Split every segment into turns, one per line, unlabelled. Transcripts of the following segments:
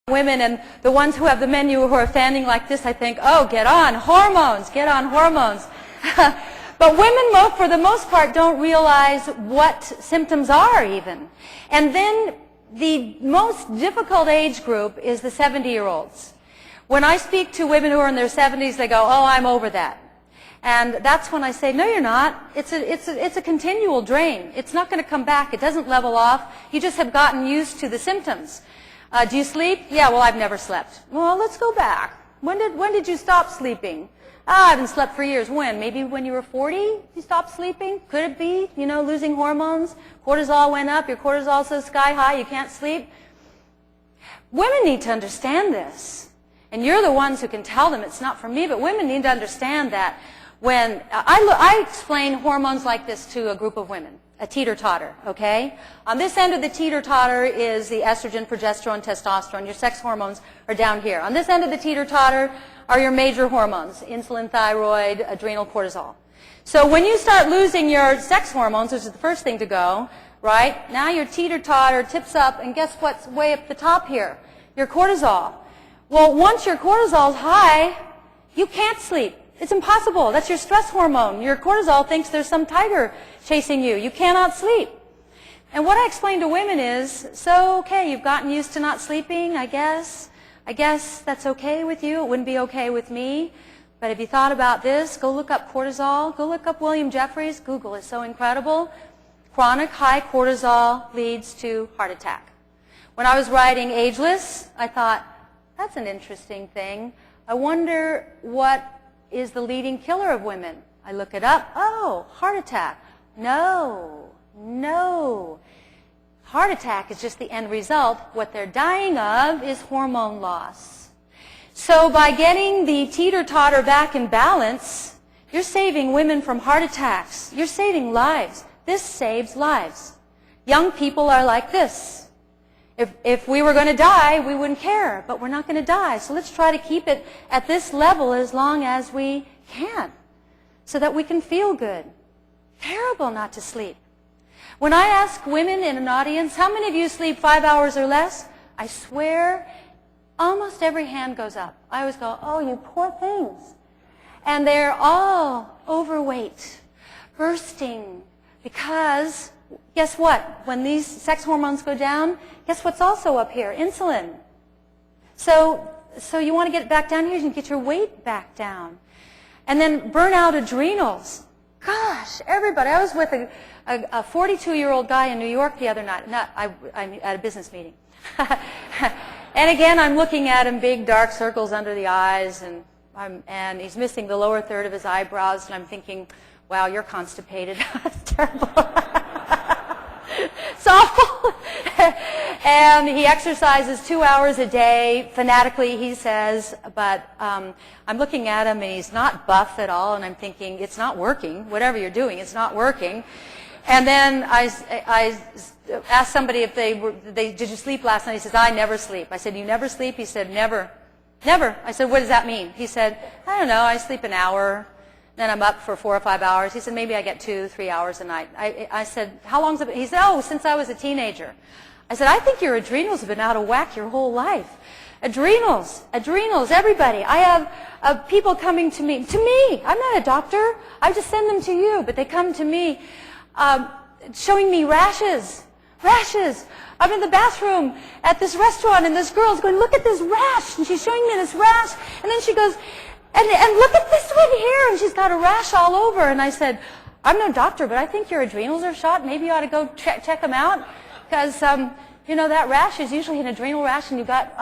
Women, and the ones who have the menu who are standing like this, I think, oh, get on hormones, get on hormones. But women, for the most part, don't realize what symptoms are even. And then the most difficult age group is the 70-year-olds. When I speak to women who are in their 70s, they go, oh, I'm over that. And that's when I say, no, you're not. It's a continual drain. It's not going to come back. It doesn't level off. You just have gotten used to the symptoms. Do you sleep? Yeah, well, I've never slept. Well, let's go back. When did you stop sleeping? I haven't slept for years. When? Maybe when you were 40 you stopped sleeping? Could it be, losing hormones? Cortisol went up. Your cortisol's so sky high you can't sleep. Women need to understand this. And you're the ones who can tell them it's not for me, but women need to understand that when I explain hormones like this to a group of women. A teeter-totter, okay? On this end of the teeter-totter is the estrogen, progesterone, testosterone. Your sex hormones are down here. On this end of the teeter-totter are your major hormones, insulin, thyroid, adrenal, cortisol. So when you start losing your sex hormones, which is the first thing to go, right? Now your teeter-totter tips up, and guess what's way up the top here? Your cortisol. Well, once your cortisol's high, you can't sleep. It's impossible. That's your stress hormone. Your cortisol thinks there's some tiger chasing you. You cannot sleep. And what I explain to women is, so, okay, you've gotten used to not sleeping, I guess. I guess that's okay with you. It wouldn't be okay with me. But if you thought about this, go look up cortisol. Go look up William Jeffries. Google is so incredible. Chronic high cortisol leads to heart attack. When I was writing Ageless, I thought, that's an interesting thing. I wonder what is the leading killer of women. I look it up. Oh, heart attack. No. Heart attack is just the end result. What they're dying of is hormone loss. So by getting the teeter-totter back in balance, you're saving women from heart attacks. You're saving lives. This saves lives. Young people are like this. If we were going to die, we wouldn't care, but we're not going to die. So let's try to keep it at this level as long as we can so that we can feel good. Terrible not to sleep. When I ask women in an audience, how many of you sleep 5 hours or less? I swear, almost every hand goes up. I always go, oh, you poor things. And they're all overweight, bursting, because guess what? When these sex hormones go down, guess what's also up here? Insulin. So you want to get it back down here, you can get your weight back down. And then burn out adrenals. Gosh, everybody. I was with a 42-year-old guy in New York the other night. I'm at a business meeting. And again, I'm looking at him, big dark circles under the eyes, and he's missing the lower third of his eyebrows, and I'm thinking, wow, you're constipated. That's terrible. It's awful. And he exercises 2 hours a day, fanatically, he says, but I'm looking at him, and he's not buff at all, and I'm thinking, it's not working. Whatever you're doing, it's not working. And then I asked somebody if did you sleep last night? He says, I never sleep. I said, you never sleep? He said, never. Never. I said, what does that mean? He said, I don't know, I sleep an hour. Then I'm up for 4 or 5 hours. He said, maybe I get 2, 3 hours a night. I said, how long's it been? He said, oh, since I was a teenager. I said, I think your adrenals have been out of whack your whole life. Adrenals, everybody. I have people coming to me. I'm not a doctor. I just send them to you, but they come to me showing me rashes. I'm in the bathroom at this restaurant, and this girl's going, look at this rash. And she's showing me this rash. And then she goes, and look at this one here, and she's got a rash all over. And I said, I'm no doctor, but I think your adrenals are shot. Maybe you ought to go check them out, because that rash is usually an adrenal rash, and you've got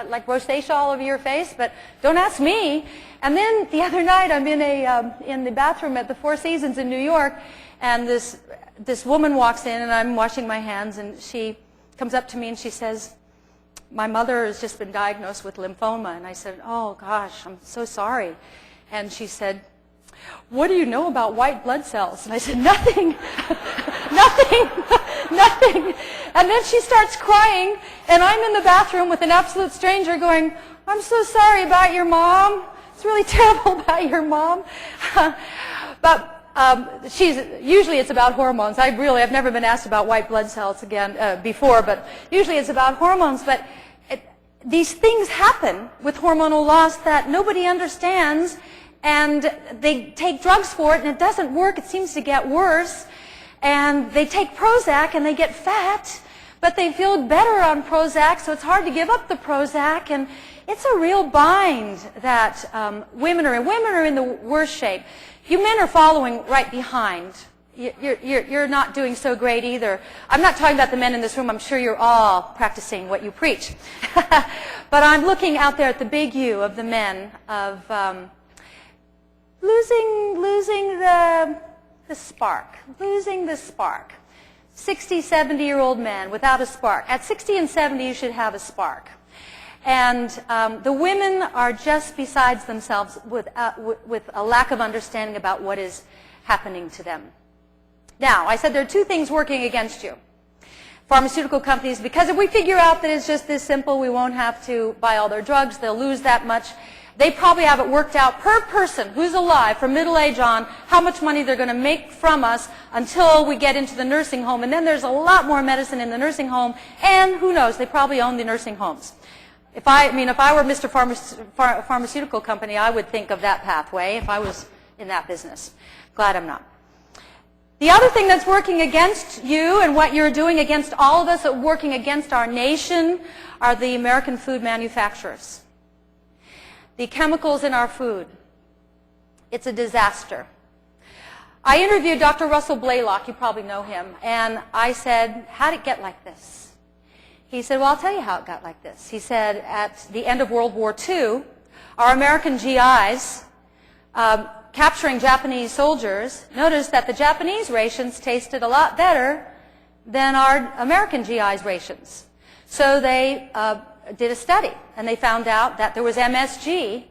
like rosacea all over your face. But don't ask me. And then the other night, I'm in the bathroom at the Four Seasons in New York, and this woman walks in, and I'm washing my hands, and she comes up to me and she says, my mother has just been diagnosed with lymphoma. And I said, oh, gosh, I'm so sorry. And she said, what do you know about white blood cells? And I said, nothing, nothing. And then she starts crying, and I'm in the bathroom with an absolute stranger going, I'm so sorry about your mom. It's really terrible about your mom. But usually it's about hormones. I've never been asked about white blood cells again before, but usually it's about hormones. But these things happen with hormonal loss that nobody understands, and they take drugs for it and it doesn't work. It seems to get worse. And they take Prozac and they get fat, but they feel better on Prozac, so it's hard to give up the Prozac. And it's a real bind that women are in. Women are in the worst shape. You men are following right behind. You're not doing so great either. I'm not talking about the men in this room. I'm sure you're all practicing what you preach. But I'm looking out there at the big U of the men, of losing the spark, losing the spark. 60, 70-year-old man without a spark. At 60 and 70, you should have a spark. And the women are just besides themselves with a lack of understanding about what is happening to them. Now, I said there are two things working against you. Pharmaceutical companies, because if we figure out that it's just this simple, we won't have to buy all their drugs, they'll lose that much. They probably have it worked out per person who's alive from middle age on how much money they're going to make from us until we get into the nursing home. And then there's a lot more medicine in the nursing home, and who knows, they probably own the nursing homes. If I were Mr. Pharmaceutical Company, I would think of that pathway if I was in that business. Glad I'm not. The other thing that's working against you and what you're doing against all of us, working against our nation, are the American food manufacturers. The chemicals in our food. It's a disaster. I interviewed Dr. Russell Blaylock, you probably know him, and I said, how did it get like this? He said, well, I'll tell you how it got like this. He said, at the end of World War II, our American GIs, capturing Japanese soldiers, noticed that the Japanese rations tasted a lot better than our American GIs' rations. So they did a study, and they found out that there was MSG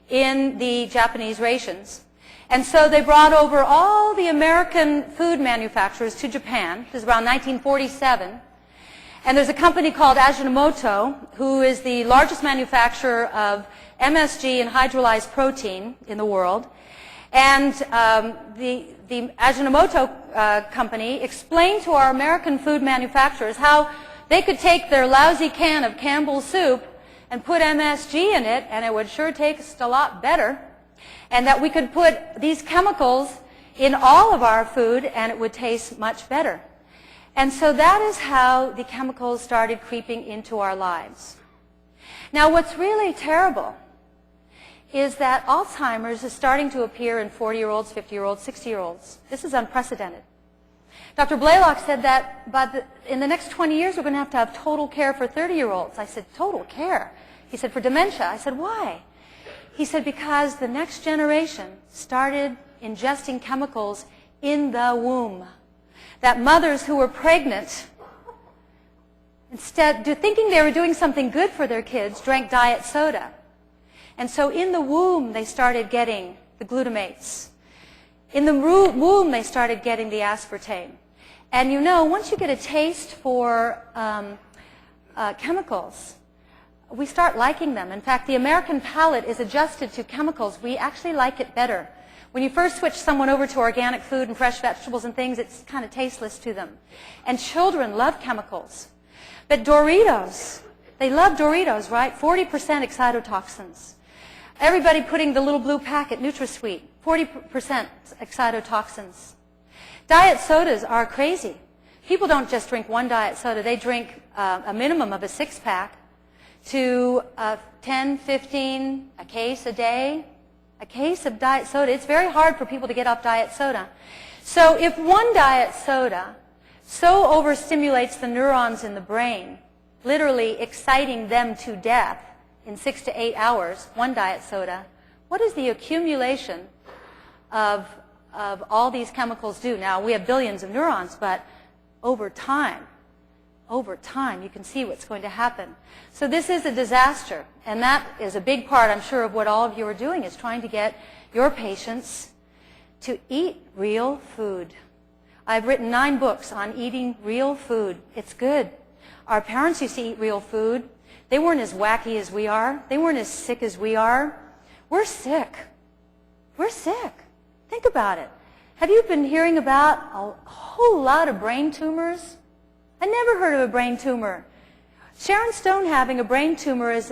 in the Japanese rations. And so they brought over all the American food manufacturers to Japan. This is around 1947. And there's a company called Ajinomoto, who is the largest manufacturer of MSG and hydrolyzed protein in the world. And the Ajinomoto company explained to our American food manufacturers how they could take their lousy can of Campbell's soup and put MSG in it, and it would sure taste a lot better. And that we could put these chemicals in all of our food, and it would taste much better. And so that is how the chemicals started creeping into our lives. Now, what's really terrible is that Alzheimer's is starting to appear in 40-year-olds, 50-year-olds, 60-year-olds. This is unprecedented. Dr. Blaylock said that in the next 20 years we're going to have total care for 30-year-olds. I said, total care? He said, for dementia. I said, why? He said, because the next generation started ingesting chemicals in the womb. That mothers who were pregnant, instead of thinking they were doing something good for their kids, drank diet soda. And so in the womb, they started getting the glutamates. In the womb, they started getting the aspartame. And you know, once you get a taste for chemicals, we start liking them. In fact, the American palate is adjusted to chemicals. We actually like it better. When you first switch someone over to organic food and fresh vegetables and things, it's kind of tasteless to them. And children love chemicals. But Doritos, they love Doritos, right? 40% excitotoxins. Everybody putting the little blue packet, NutraSweet, 40% excitotoxins. Diet sodas are crazy. People don't just drink one diet soda. They drink a minimum of a six-pack to 10, 15, a case a day. A case of diet soda. It's very hard for people to get off diet soda. So if one diet soda so overstimulates the neurons in the brain, literally exciting them to death in 6 to 8 hours, one diet soda, what does the accumulation of all these chemicals do? Now, we have billions of neurons, but over time, you can see what's going to happen. So this is a disaster, and that is a big part, I'm sure, of what all of you are doing, is trying to get your patients to eat real food. I've written 9 books on eating real food. It's good. Our parents used to eat real food. They weren't as wacky as we are. They weren't as sick as we are. We're sick. We're sick. Think about it. Have you been hearing about a whole lot of brain tumors? I never heard of a brain tumor. Sharon Stone having a brain tumor is